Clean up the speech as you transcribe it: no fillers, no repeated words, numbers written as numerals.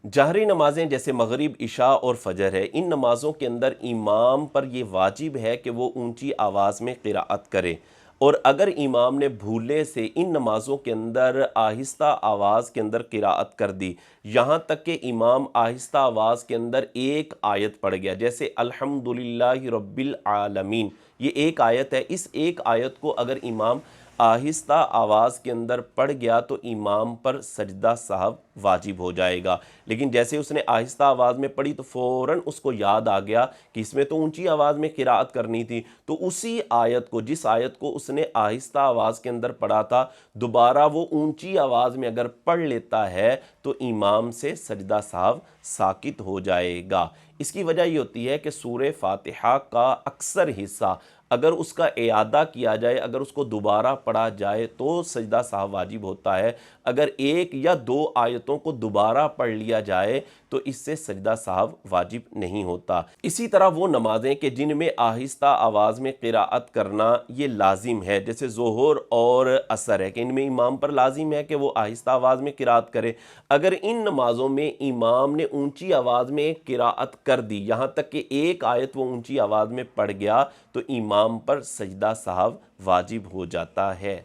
جہری نمازیں جیسے مغرب، عشاء اور فجر ہے، ان نمازوں کے اندر امام پر یہ واجب ہے کہ وہ اونچی آواز میں قراءت کرے، اور اگر امام نے بھولے سے ان نمازوں کے اندر آہستہ آواز کے اندر قراءت کر دی، یہاں تک کہ امام آہستہ آواز کے اندر ایک آیت پڑھ گیا، جیسے الحمدللہ رب العالمین، یہ ایک آیت ہے، اس ایک آیت کو اگر امام آہستہ آواز کے اندر پڑھ گیا تو امام پر سجدہ سہو واجب ہو جائے گا۔ لیکن جیسے اس نے آہستہ آواز میں پڑھی تو فوراً اس کو یاد آ گیا کہ اس میں تو اونچی آواز میں قراءت کرنی تھی، تو اسی آیت کو، جس آیت کو اس نے آہستہ آواز کے اندر پڑھا تھا، دوبارہ وہ اونچی آواز میں اگر پڑھ لیتا ہے تو امام سے سجدہ سہو ساقط ہو جائے گا۔ اس کی وجہ یہ ہوتی ہے کہ سورہ فاتحہ کا اکثر حصہ اگر اس کا اعادہ کیا جائے، اگر اس کو دوبارہ پڑھا جائے تو سجدہ سہو واجب ہوتا ہے، اگر ایک یا دو آیتوں کو دوبارہ پڑھ لیا جائے تو اس سے سجدہ سہو واجب نہیں ہوتا۔ اسی طرح وہ نمازیں کہ جن میں آہستہ آواز میں قراءت کرنا یہ لازم ہے، جیسے ظہر اور عصر ہے کہ ان میں امام پر لازم ہے کہ وہ آہستہ آواز میں قراءت کرے، اگر ان نمازوں میں امام نے اونچی آواز میں قراءت کر دی، یہاں تک کہ ایک آیت وہ اونچی آواز میں پڑھ گیا، تو امام پر سجدہ سہو واجب ہو جاتا ہے۔